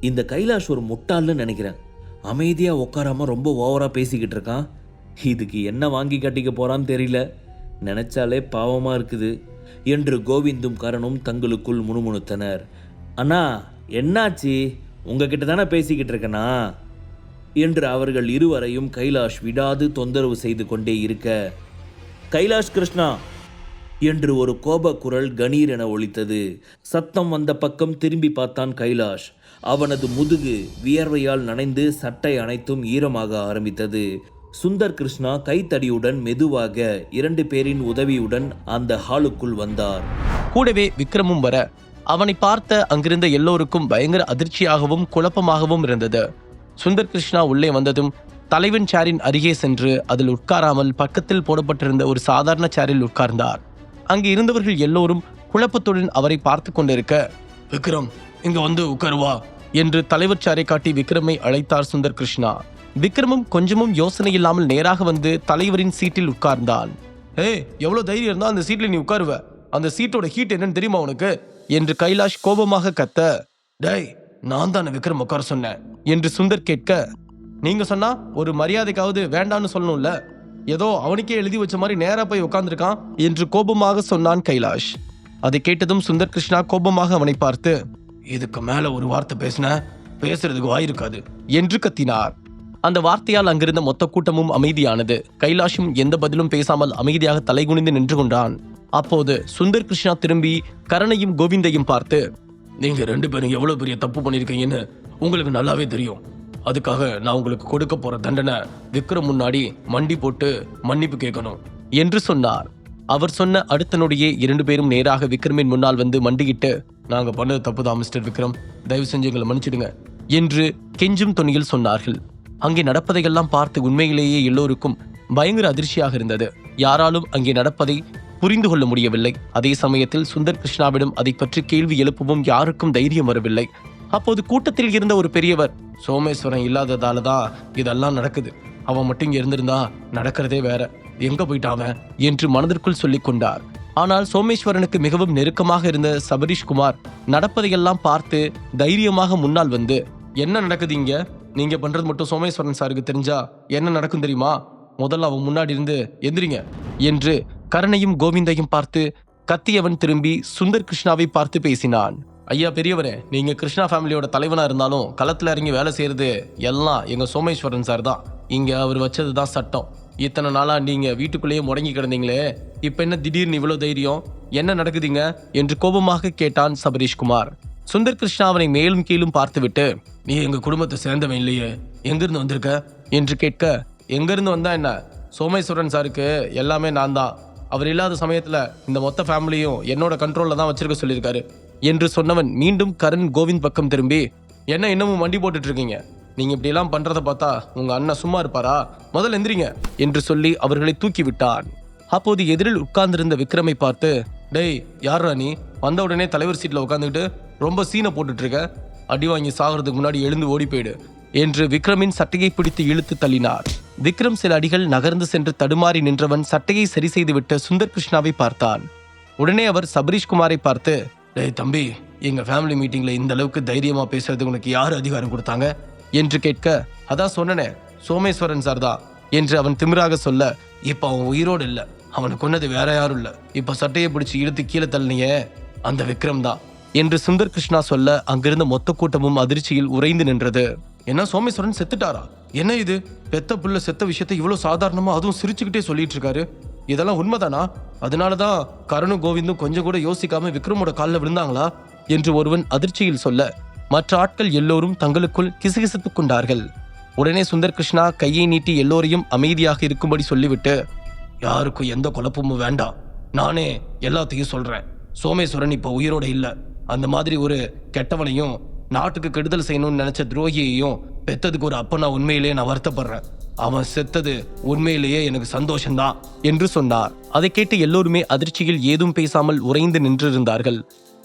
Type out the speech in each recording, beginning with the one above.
இந்த கைலாஷ் ஒரு முட்டாள்னு நினைக்கிறேன். அமைதியா உட்காராம ரொம்ப ஓவரா பேசிக்கிட்டு இருக்கான். இதுக்கு என்ன வாங்கி கட்டிக்க போறான்னு தெரியல. நினைச்சாலே பாவமா இருக்குது என்று கோவிந்தும் கரணும் தங்களுக்குள் முணுமுணுத்தனர். அண்ணா, என்னாச்சு? உங்ககிட்ட தானே பேசிக்கிட்டு இருக்கனா என்று அவர்கள் இருவரையும் கைலாஷ் விடாது தொந்தரவு செய்து கொண்டே இருக்க, கைலாஷ் கிருஷ்ணா என்று ஒரு கோப குரல் கணீர் என ஒலித்தது. சத்தம் வந்த பக்கம் திரும்பி பார்த்தான் கைலாஷ். அவனது முதுகு வியர்வையால் நனைந்து சட்டை அனைத்தும் ஈரமாக ஆரம்பித்தது. சுந்தர் கிருஷ்ணா கைத்தடியுடன் மெதுவாக 2 பேரின் உதவியுடன் அந்த ஹாலுக்குள் வந்தார். கூடவே விக்ரமும் வர அவனை பார்த்த அங்கிருந்த எல்லோருக்கும் பயங்கர அதிர்ச்சியாகவும் குழப்பமாகவும் இருந்தது. சுந்தர் கிருஷ்ணா உள்ளே வந்ததும் தலைவன் சேரின் அருகே சென்று அதில் உட்காராமல் பக்கத்தில் போடப்பட்டிருந்த ஒரு சாதாரண சேரில் உட்கார்ந்தார். அங்கு இருந்தவர்கள் எல்லோரும் குழப்பத்துடன் அவரை பார்த்து கொண்டிருக்க, விக்ரம், இங்க வந்து உட்காருவா என்று தலைவர் சேரை காட்டி விக்ரமை அழைத்தார் சுந்தர் கிருஷ்ணா. விக்ரமும் கொஞ்சமும் யோசனை இல்லாமல் நேராக வந்து தலைவரின் சீட்டில் உட்கார்ந்தான். எவ்வளவு தைரியம் இருந்தா அந்த சீட்ல நீ உட்காருவ? அந்த சீட்டோட ஹீட் என்னன்னு தெரியுமா உனக்கு என்று கைலாஷ் கோபமாக கத்த, டேய், நான் தானே விக்ரம் உட்கார சொன்னேன் என்று சுந்தர் கேட்க, நீங்க சொன்னா ஒரு மரியாதைக்காவது வேண்டான்னு சொல்லணும்ல, ஏதோ அவனுக்கே எழுதி வச்ச மாதிரி நேரா போய் உட்கார்ந்துருக்கான் என்று கோபமாக சொன்னான் கைலாஷ். அதை கேட்டதும் சுந்தர் கிருஷ்ணா கோபமாக அவனை பார்த்து, இதுக்கு மேல ஒரு வார்த்தை பேசுறதுக்கு வாயிருக்காது என்று கத்தினார். அந்த வார்த்தையால் அங்கிருந்த மொத்த கூட்டமும் அமைதியானது. கைலாஷும் எந்த பதிலும் பேசாமல் அமைதியாக தலைகுனிந்து நின்று கொண்டான். அப்போது சுந்தர் கிருஷ்ணா திரும்பி கரணையும் கோவிந்தையும் பார்த்து, நீங்க 2 பேரும் எவ்வளவு பெரிய தப்பு பண்ணிருக்கீங்கன்னு உங்களுக்கு நல்லாவே தெரியும். அதுக்காக நான் உங்களுக்கு கொடுக்க போற தண்டனை விக்ரம் முன்னாடி மண்டி போட்டு மன்னிப்பு கேட்கணும் என்று சொன்னார். அவர் சொன்ன அடுத்த நொடியே 2 பேரும் நேராக விக்ரமின் முன்னால் வந்து மண்டிக்கிட்டு, நாங்க பண்ணது தப்புதான் மிஸ்டர் விக்ரம், தயவு செஞ்சு எங்களை மன்னிச்சிடுங்க என்று கெஞ்சும் தொனியில் சொன்னார்கள். அங்கே நடப்பதையெல்லாம் பார்த்து உண்மையிலேயே எல்லோருக்கும் பயங்கர அதிர்ச்சியாக இருந்தது. யாராலும் அங்கே நடப்பதை புரிந்து கொள்ள முடியவில்லை. அதே சமயத்தில் சுந்தர் கிருஷ்ணாவிடம் அதை பற்றி கேள்வி எழுப்பவும் யாருக்கும் தைரியம் வரவில்லை. அப்போது கூட்டத்தில் இருந்த ஒரு பெரியவர், சோமேஸ்வரன் இல்லாததால தான் இதெல்லாம் நடக்குது, அவன் மட்டும் இங்க இருந்திருந்தா நடக்கிறதே வேற, எங்க போயிட்டாவ என்று மனதிற்குள் சொல்லிக் கொண்டார். ஆனால் சோமேஸ்வரனுக்கு மிகவும் நெருக்கமாக இருந்த சபரீஷ்குமார் நடப்பதையெல்லாம் பார்த்து தைரியமாக முன்னால் வந்து, என்ன நடக்குது இங்க? நீங்க பண்றது மட்டும் சோமேஸ்வரன் சாருக்கு தெரிஞ்சா என்ன நடக்கும் தெரியுமா? முதல்ல அவன் முன்னாடி இருந்து எந்திரிங்க என்று கரணையும் கோவிந்தையும் பார்த்து கத்தியவன் திரும்பி சுந்தர் கிருஷ்ணாவை பார்த்து பேசினான். ஐயா பெரியவரே, நீங்க கிருஷ்ணா ஃபேமிலியோட தலைவனா இருந்தாலும் களத்துல இறங்கி வேலை செய்யறது எல்லாம் எங்க சோமேஸ்வரன் சார் தான். இங்க அவர் வச்சதுதான் சட்டம். இத்தனை நாளா நீங்க வீட்டுக்குள்ளேயே முடங்கி கிடந்தீங்களே, இப்ப என்ன திடீர்னு இவ்வளவு தைரியம்? என்ன நடக்குதுங்க என்று கோபமாக கேட்டான் சபரீஷ்குமார். சுந்தர் கிருஷ்ணா அவனை மேலும் கீழும் பார்த்துவிட்டு, நீ எங்க குடும்பத்தை சேர்ந்தவன் இல்லையே, எங்கிருந்து வந்திருக்க என்று கேட்க, எங்கிருந்து வந்தா என்ன, சோமேஸ்வரன் சாருக்கு எல்லாமே நான் தான். அவர் இல்லாத சமயத்துல இந்த மொத்த ஃபேமிலியும் என்னோட கண்ட்ரோல்ல தான் வச்சிருக்க சொல்லியிருக்காரு என்று சொன்னவன் மீண்டும் கரண் கோவிந்த் பக்கம் திரும்பி, என்ன இன்னமும் வண்டி போட்டுட்டு இருக்கீங்க? நீங்க இப்படி எல்லாம் பண்றதை பார்த்தா உங்க அண்ணன் சும்மா இருப்பாரா? முதல்ல எந்திரிங்க என்று சொல்லி அவர்களை தூக்கி விட்டான். அப்போது எதிரில் உட்கார்ந்திருந்த விக்ரமை பார்த்து, டேய், யாரா நீ? வந்த உடனே தலைவர் சீட்ல உட்காந்துக்கிட்டு ரொம்ப சீனை போட்டுட்டு இருக்க, அடி வாங்கி சாகிறதுக்கு முன்னாடி எழுந்து ஓடி போயிடு என்று விக்ரமின் சட்டையை பிடித்து இழுத்து தள்ளினார். விக்ரம் சில அடிகள் நகர்ந்து சென்று தடுமாறி நின்றவன் சட்டையை சரி செய்துவிட்டு சுந்தர் கிருஷ்ணாவை பார்த்தான். உடனே அவர் சபரீஷ்குமாரை பார்த்து, டேய் தம்பி, எங்க ஃபேமிலி மீட்டிங்ல இந்த அளவுக்கு தைரியமா பேசுறது உனக்கு யாரு அதிகாரம் கொடுத்தாங்க என்று கேட்க, அதான் சொன்னனே, சோமேஸ்வரன் சார் தான் என்று அவன் திமிராக சொல்ல, இப்ப அவன் உயிரோடு இல்ல, அவனை கொன்னது வேற யாரும் இல்ல, இப்ப சட்டையை பிடிச்சு இழுத்து கீழே தள்ளினியே அந்த விக்ரம் தான் என்று சுந்தர் கிருஷ்ணா சொல்ல அங்கிருந்த மொத்த கூட்டமும் அதிர்ச்சியில் உறைந்து நின்றது. என்ன, சோமேஸ்வரன் செத்துட்டாரா? என்ன இது, பெத்த புள்ள செத்த விஷயத்தை இவ்வளவு சாதாரணமா அதுவும் சிரிச்சுக்கிட்டே சொல்லிட்டு இருக்காரு, இதெல்லாம் உண்மைதானா? அதனாலதான் கரணும் கோவிந்தும் கொஞ்சம் கூட யோசிக்காம விக்ரமோட காலில் விழுந்தாங்களா என்று ஒருவன் அதிர்ச்சியில் சொல்ல, மற்ற ஆட்கள் எல்லோரும் தங்களுக்குள் கிசுகிசுத்துக் கொண்டார்கள். உடனே சுந்தர் கிருஷ்ணா கையை நீட்டி எல்லோரையும் அமைதியாக இருக்கும்படி சொல்லிவிட்டு, யாருக்கும் எந்த குழப்பமும் வேண்டாம், நானே எல்லாத்தையும் சொல்றேன். சோமேஸ்வரன் இப்ப உயிரோட இல்ல. அந்த மாதிரி ஒரு கெட்டவனையும் நாட்டுக்கு கெடுதல் செய்யணும்னு நினைச்ச துரோகியையும் பெத்ததுக்கு ஒரு அப்பனா உண்மையிலேயே நான் வருத்தப்படுறேன். அவன் செத்தது உண்மையிலேயே எனக்கு சந்தோஷம்தான் என்று சொன்னார். அதை கேட்டு எல்லோருமே அதிர்ச்சியில் ஏதும் பேசாமல் உறைந்து நின்றிருந்தார்கள்.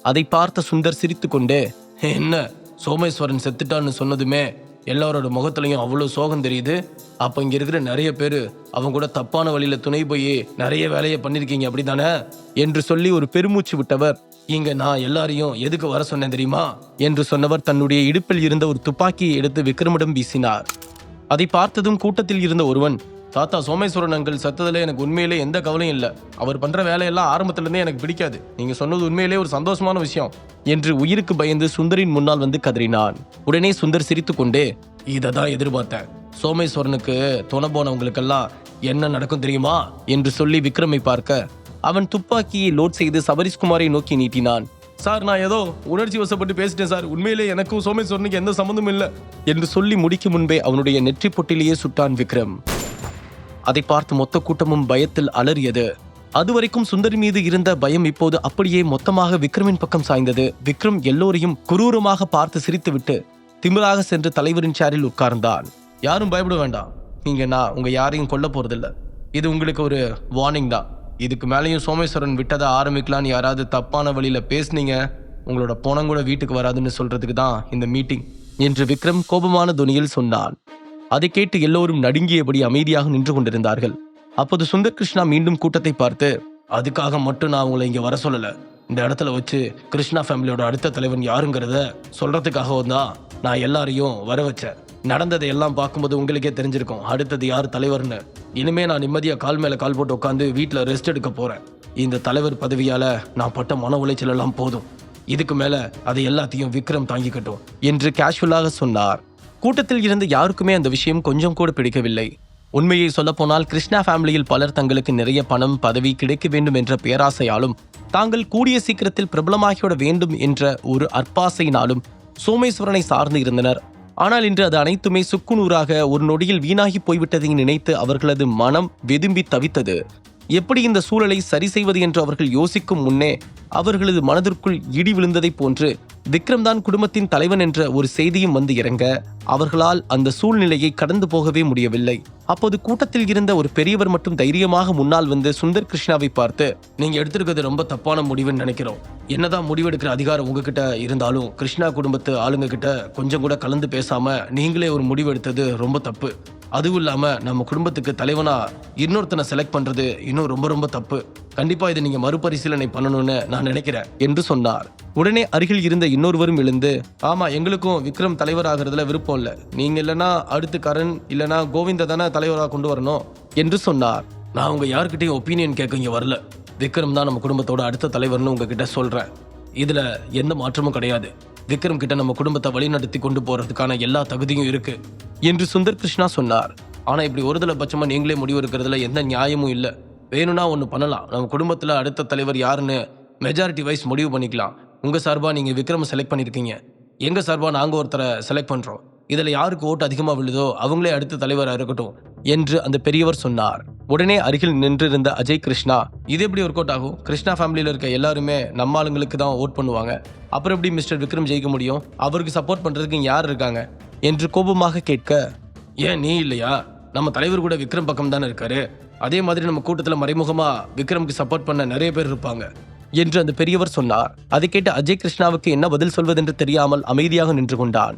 அதை பார்த்த சுந்தர் சிரித்து கொண்டே, என்ன, சோமேஸ்வரன் செத்துட்டான்னு சொன்னதுமே எல்லாரோட முகத்திலையும் அவ்வளவு சோகம் தெரியுது. அப்ப இங்க இருக்கிற நிறைய பேரு அவங்க கூட தப்பான வழியில துணை போய் நிறைய வேலையை பண்ணிருக்கீங்க அப்படித்தானே என்று சொல்லி ஒரு பெருமூச்சு விட்டவர், இங்க நான் எல்லாரையும் எதுக்கு வர சொன்னேன் தெரியுமா என்று சொன்னவர் தன்னுடைய இடுப்பில் இருந்த ஒரு துப்பாக்கியை எடுத்து விக்ரமிடம் வீசினார். அதை பார்த்ததும் கூட்டத்தில் இருந்த ஒருவன், தாத்தா சோமேஸ்வரன் அங்கிள் சத்ததுல எனக்கு உண்மையிலே எந்த கவலையும் இல்லை. அவர் பண்ற வேலையெல்லாம் ஆரம்பத்துல இருந்தே எனக்கு பிடிக்காது. நீங்க சொன்னது உண்மையிலே ஒரு சந்தோஷமான விஷயம் என்று உயிருக்கு பயந்து சுந்தரின் முன்னால் வந்து கதறினான். உடனே சுந்தர் சிரித்துக்கொண்டே, இததான் எதிர்பார்த்தேன். சோமேஸ்வரனுக்கு துணை போனவங்களுக்கெல்லாம் என்ன நடக்கும் தெரியுமா என்று சொல்லி விக்ரமை பார்க்க அவன் துப்பாக்கியை லோட் செய்து சபரிஷ்குமாரை நோக்கி நீட்டினான். சார், நான் ஏதோ உணர்ச்சி வசப்பட்டு பேசிட்டேன் சார். உண்மையிலே எனக்கும் சோமேஸ்வரனுக்கு எந்த சம்மந்தமும் இல்லை என்று சொல்லி முடிக்கும் முன்பே அவனுடைய நெற்றி பொட்டிலேயே சுட்டான் விக்ரம். அதை பார்த்து மொத்த கூட்டமும் பயத்தில் அலறியது. அதுவரைக்கும் சுந்தரி மீது இருந்த பயம் இப்போது அப்படியே மொத்தமாக விக்ரமின் பக்கம் சாய்ந்தது. விக்ரம் எல்லோரையும் குரூரமாக பார்த்து சிரித்துவிட்டு திமிராக சென்று தலைவரின் சேரில் உட்கார்ந்தான். யாரும் பயப்பட வேண்டாம். நான் உங்க யாரையும் கொல்ல போறதில்ல. இது உங்களுக்கு ஒரு வார்னிங் தான். இதுக்கு மேலேயும் சோமேஸ்வரன் விட்டதை ஆரம்பிக்கலான்னு யாராவது தப்பான வழியில பேசுனீங்க, உங்களோட பணம் கூட வீட்டுக்கு வராதுன்னு சொல்றதுக்கு தான் இந்த மீட்டிங் என்று விக்ரம் கோபமான துணியில் சொன்னான். அதை கேட்டு எல்லோரும் நடுங்கியபடி அமைதியாக நின்று கொண்டிருந்தார்கள். அப்போது சுந்தர் கிருஷ்ணா மீண்டும் கூட்டத்தை பார்த்து, அதுக்காக மட்டும் நான் உங்களை இங்க வர சொல்லல. இந்த இடத்துல வச்சு கிருஷ்ணா ஃபேமிலியோட அடுத்த தலைவன் யாருங்கிறத சொல்றதுக்காக தான் நான் எல்லாரையும் வர வச்சேன். நடந்ததை எல்லாம் பார்க்கும்போது உங்களுக்கே தெரிஞ்சிருக்கும் அடுத்தது யார் தலைவர்னு. இனிமே நான் நிம்மதியா கால் மேல கால் போட்டு உட்காந்து வீட்டில் ரெஸ்ட் எடுக்க போறேன். இந்த தலைவர் பதவியால நான் பட்ட மன உளைச்சல் எல்லாம் போதும். இதுக்கு மேல அதை எல்லாத்தையும் விக்ரம் தாங்கிக்கட்டும் என்று கேஷுவலாக சொன்னார். கூட்டத்தில் இருந்து யாருக்குமே அந்த விஷயம் கொஞ்சம் கூட பிடிக்கவில்லை. உண்மையை சொல்லப்போனால் கிருஷ்ணா ஃபேமிலியில் பலர் தங்களுக்கு நிறைய பணம் பதவி கிடைக்க வேண்டும் என்ற பேராசையாலும் தாங்கள் கூடிய சீக்கிரத்தில் பிரபலமாகிவிட வேண்டும் என்ற ஒரு அற்பாசையினாலும் சோமேஸ்வரனை சார்ந்து இருந்தனர். ஆனால் இன்று அது அனைத்துமே சுக்குநூறாக ஒரு நொடியில் வீணாகி போய்விட்டதை நினைத்து அவர்களது மனம் வெதும்பி தவித்தது. எப்படி இந்த சூழலை சரி செய்வது என்று அவர்கள் யோசிக்கும் முன்னே அவர்களது மனதிற்குள் இடி விழுந்ததை போன்று விக்ரம் தான் குடும்பத்தின் தலைவன் என்ற ஒரு செய்தியும் வந்து இறங்க அவர்களால் அந்த சூழ்நிலையை கடந்து போகவே முடியவில்லை. அப்போது கூட்டத்தில் இருந்த ஒரு பெரியவர் மட்டும் தைரியமாக முன்னால் வந்து சுந்தர் கிருஷ்ணாவை பார்த்து, நீங்க எடுத்திருக்கிறது ரொம்ப தப்பான முடிவுன்னு நினைக்கிறோம். என்னதான் முடிவெடுக்கிற அதிகாரம் உங்ககிட்ட இருந்தாலும் கிருஷ்ணா குடும்பத்து ஆளுங்க கிட்ட கொஞ்சம் கூட கலந்து பேசாம நீங்களே ஒரு முடிவு எடுத்தது ரொம்ப தப்பு. அதுவும் இல்லாம நம்ம குடும்பத்துக்கு தலைவனா இன்னொருத்தனை செலக்ட் பண்றது இன்னும் ரொம்ப ரொம்ப தப்பு. கண்டிப்பா இதை நீங்க மறுபரிசீலனை பண்ணணும்னு நான் நினைக்கிறேன் என்று சொன்னார். உடனே அருகில் இருந்த இன்னொருவரும் எழுந்து, ஆமா, எங்களுக்கும் விக்ரம் தலைவர் ஆகிறதுல விருப்பம் இல்ல. நீங்க இல்லனா அடுத்து கரண் இல்லனா கோவிந்த தானே தலைவராக கொண்டு வரணும் என்று சொன்னார். நான் உங்க யார்கிட்டையும் ஒப்பீனியன் கேட்க இங்க வரல. விக்ரம் தான் நம்ம குடும்பத்தோட அடுத்த தலைவர்னு உங்ககிட்ட சொல்றேன். இதுல எந்த மாற்றமும் கிடையாது. விக்ரம் கிட்ட நம்ம குடும்பத்தை வழிநடத்தி கொண்டு போறதுக்கான எல்லா தகுதியும் இருக்கு என்று சுந்தர் கிருஷ்ணா சொன்னார். ஆனா இப்படி ஒருதலை பட்சமா நீங்களே முடிவு இருக்கிறதுல எந்த நியாயமும் இல்லை. வேணும்னா ஒன்று பண்ணலாம். நம்ம குடும்பத்துல அடுத்த தலைவர் யாருன்னு மெஜாரிட்டி வைஸ் முடிவு பண்ணிக்கலாம். உங்க சார்பா நீங்க விக்ரம் செலக்ட் பண்ணிருக்கீங்க. எங்க சார்பா நாங்க ஒருத்தரை செலக்ட் பண்றோம். இதுல யாருக்கு ஓட்டு அதிகமா விழுதோ அவங்களே அடுத்த தலைவராக இருக்கட்டும் என்று அந்த பெரியவர் சொன்னார். உடனே அருகில் நின்றிருந்த அஜய் கிருஷ்ணா, இது எப்படி ஒர்க் அவுட் ஆகும்? கிருஷ்ணா ஃபேமிலியில இருக்க எல்லாருமே நம்ம ஆளுங்களுக்கு தான் ஓட் பண்ணுவாங்க. அப்புறம் எப்படி மிஸ்டர் விக்ரம் ஜெயிக்க முடியும்? அவருக்கு சப்போர்ட் பண்றதுக்கு யார் இருக்காங்க என்று கோபமாக கேட்க, ஏன் நீ இல்லையா? நம்ம தலைவர் கூட விக்ரம் பக்கம் தானே இருக்காரு. அதே மாதிரி நம்ம கூட்டத்தில் மறைமுகமா விக்ரமுக்கு சப்போர்ட் பண்ண நிறைய பேர் இருப்பாங்க என்று அந்த பெரியவர் சொன்னார். அதை கேட்டு அஜய் கிருஷ்ணாவுக்கு என்ன பதில் சொல்வதென்று தெரியாமல் அமைதியாக நின்று கொண்டான்.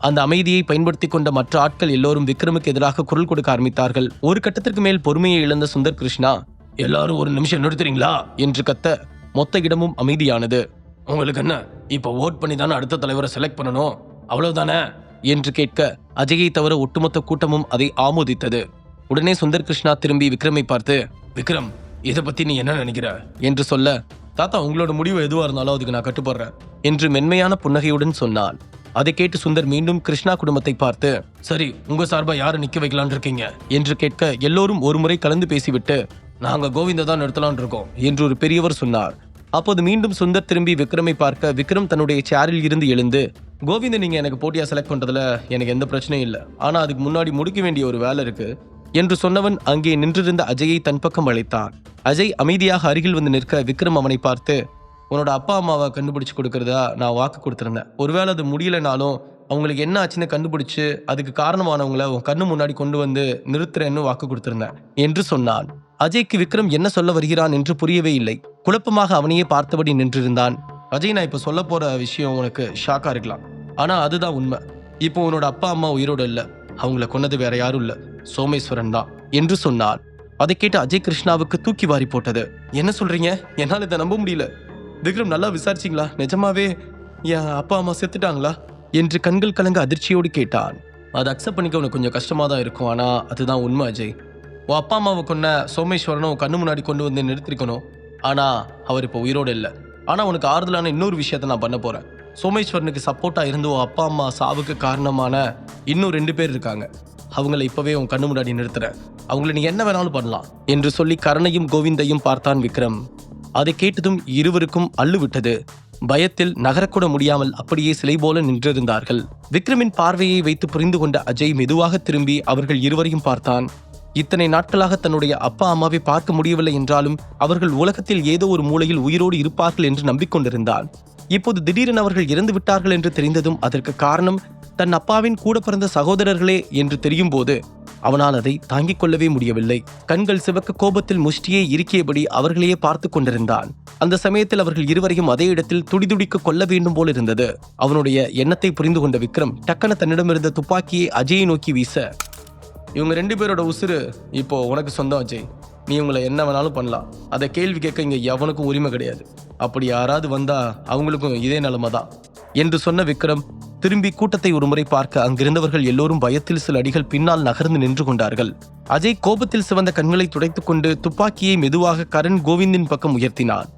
அந்த அமைதியை பயன்படுத்தி கொண்ட மற்ற ஆட்கள் எல்லோரும் விக்ரமுக்கு எதிராக குரல் கொடுக்க ஆரம்பித்தார்கள். ஒரு கட்டத்திற்கு மேல் பொறுமையை இழந்த சுந்தர் கிருஷ்ணா, எல்லாரும் ஒரு நிமிஷம் நிறுத்துறீங்களா என்று கத்த மொத்த இடமும் அமைதியானது. உங்களுக்கு என்ன, இப்ப ஓட் பண்ணி தானே அடுத்த தலைவரை செலக்ட் பண்ணணும், அவ்வளவுதானே என்று கேட்க அஜயை தவிர ஒட்டுமொத்த கூட்டமும் அதை ஆமோதித்தது. உடனே சுந்தர் கிருஷ்ணா திரும்பி விக்ரமை பார்த்து, விக்ரம், இதை பத்தி நீ என்ன நினைக்கிற என்று சொல்ல, தாத்தா, உங்களோட முடிவு எதுவா இருந்தாலும் அதுக்கு நான் கட்டுப்படுறேன் என்று மென்மையான புன்னகையுடன் சொன்னான். அதை கேட்டு சுந்தர் மீண்டும் கிருஷ்ணா குடும்பத்தை பார்த்து, சரி, உங்க சார்பா யாரை நிக்க வைக்கலான் இருக்கீங்க என்று கேட்க எல்லோரும் ஒரு முறை கலந்து பேசிவிட்டு, நாங்க கோவிந்த தான் நிறுத்தலான் இருக்கோம் என்று ஒரு பெரியவர் சொன்னார். அப்போது மீண்டும் சுந்தர் திரும்பி விக்ரமை பார்க்க விக்ரம் தன்னுடைய சேரில் இருந்து எழுந்து, கோவிந்த நீங்க எனக்கு போட்டியா செலக்ட் பண்றதுல எனக்கு எந்த பிரச்சனையும் இல்லை. ஆனா அதுக்கு முன்னாடி முடிக்க வேண்டிய ஒரு வேலை இருக்கு என்று சொன்னவன் அங்கே நின்றிருந்த அஜயை தன் பக்கம் அழைத்தான். அஜய் அமைதியாக அருகில் வந்து நிற்க விக்ரம் அவனை பார்த்து, உன்னோட அப்பா அம்மாவை கண்டுபிடிச்சு கொடுக்கறதா நான் வாக்கு கொடுத்துருந்தேன். ஒருவேளை அது முடியலைனாலும் அவங்களுக்கு என்ன ஆச்சுன்னு கண்டுபிடிச்சு அதுக்கு காரணமானவங்களை உன் கண்ணு முன்னாடி கொண்டு வந்து நிறுத்துறேன்னு வாக்கு கொடுத்துருந்தேன் என்று சொன்னான். அஜய்க்கு விக்ரம் என்ன சொல்ல வருகிறான் என்று புரியவே இல்லை. குழப்பமாக அவனையே பார்த்தபடி நின்றிருந்தான். அஜய், நான் இப்ப சொல்ல போற விஷயம் உனக்கு ஷாக்கா இருக்கலாம், ஆனா அதுதான் உண்மை. இப்போ உன்னோட அப்பா அம்மா உயிரோடு இல்லை. அவங்கள கொன்னது வேற யாரும் இல்லை, சோமேஸ்வரன் தான் என்று சொன்னான். அதை கேட்டு அஜய் கிருஷ்ணாவுக்கு தூக்கி வாரி போட்டது. என்ன சொல்றீங்க? என்னால் இதை நம்ப முடியல. விக்ரம் நல்லா விசாரிச்சிங்களா? நிஜமாவே என் அப்பா அம்மா செத்துட்டாங்களா என்று கண்கள் கலங்க அதிர்ச்சியோடு கேட்டான். அதை அக்செப்ட் பண்ணிக்க உனக்கு கொஞ்சம் கஷ்டமாக தான் இருக்கும், ஆனால் அதுதான் உண்மை அஜய். உன் அப்பா அம்மாவை கொன்ன சோமேஸ்வரனை உன் கண்ணு முன்னாடி கொண்டு வந்து நிறுத்திருக்கணும், ஆனால் அவர் இப்போ உயிரோடு இல்லை. ஆனால் உனக்கு ஆறுதலான இன்னொரு விஷயத்த நான் பண்ண போகிறேன். சோமேஸ்வரனுக்கு சப்போர்ட்டாக இருந்து உன் அப்பா அம்மா சாவுக்கு காரணமான இன்னும் 2 பேர் இருக்காங்க. அவங்கள இப்போவே உன் கண்ணு முன்னாடி நிறுத்துறேன். அவங்கள நீ என்ன வேணாலும் பண்ணலாம் என்று சொல்லி கரணையும் கோவிந்தையும் பார்த்தான் விக்ரம். அதை கேட்டதும் இருவருக்கும் அள்ளு விட்டது. பயத்தில் நகரக்கூட முடியாமல் அப்படியே சிலை போல நின்றிருந்தார்கள். விக்ரமின் பார்வையை வைத்து புரிந்து கொண்ட அஜய் மெதுவாக திரும்பி அவர்கள் இருவரையும் பார்த்தான். இத்தனை நாட்களாக தன்னுடைய அப்பா அம்மாவை பார்க்க முடியவில்லை என்றாலும் அவர்கள் உலகத்தில் ஏதோ ஒரு மூலையில் உயிரோடு இருப்பார்கள் என்று நம்பிக்கொண்டிருந்தான். இப்போது திடீரென அவர்கள் இறந்து விட்டார்கள் என்று தெரிந்ததும் அதற்கு காரணம் தன் அப்பாவின் கூட பிறந்த சகோதரர்களே என்று தெரியும் போது அவனால் அதை தாங்கிக் கொள்ளவே முடியவில்லை. கண்கள் சிவக்க கோபத்தில் முஷ்டியை இறுக்கியபடி அவர்களையே பார்த்து கொண்டிருந்தான். அந்த சமயத்தில் அவர்கள் இருவரையும் அதே இடத்தில் துடிதுடிக்க கொள்ள வேண்டும் போல் இருந்தது. அவனுடைய எண்ணத்தை புரிந்து கொண்ட விக்ரம் டக்கன தன்னிடமிருந்த துப்பாக்கியை அஜயை நோக்கி வீச, இவங்க 2 பேரோட உசுறு இப்போ உனக்கு சொந்தம் அஜய். நீ உங்களை என்ன வேணாலும் பண்ணலாம். அதை கேள்வி கேட்க இங்க எவனுக்கும் உரிமை கிடையாது. அப்படி யாராவது வந்தா அவங்களுக்கும் இதே நிலைமை தான் என்று சொன்ன விக்ரம் திரும்பி கூட்டத்தை ஒருமுறை பார்க்க அங்கிருந்தவர்கள் எல்லோரும் பயத்தில் சில அடிகள் பின்னால் நகர்ந்து நின்று கொண்டார்கள். அஜய் கோபத்தில் சிவந்த கண்களை துடைத்துக் கொண்டு துப்பாக்கியை மெதுவாக கரண் கோவிந்தின் பக்கம் உயர்த்தினான்.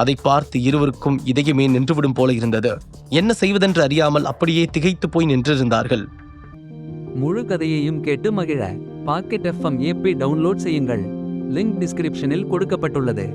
அதை பார்த்து இருவருக்கும் இதயமே நின்றுவிடும் போல இருந்தது. என்ன செய்வதென்று அறியாமல் அப்படியே திகைத்து போய் நின்றிருந்தார்கள். முழு கதையையும் கேட்டு மகிழ பாக்கெட் FM ஆப்பை டவுன்லோட் செய்யுங்கள். லிங்க் டிஸ்கிரிப்ஷனில் கொடுக்கப்பட்டுள்ளது.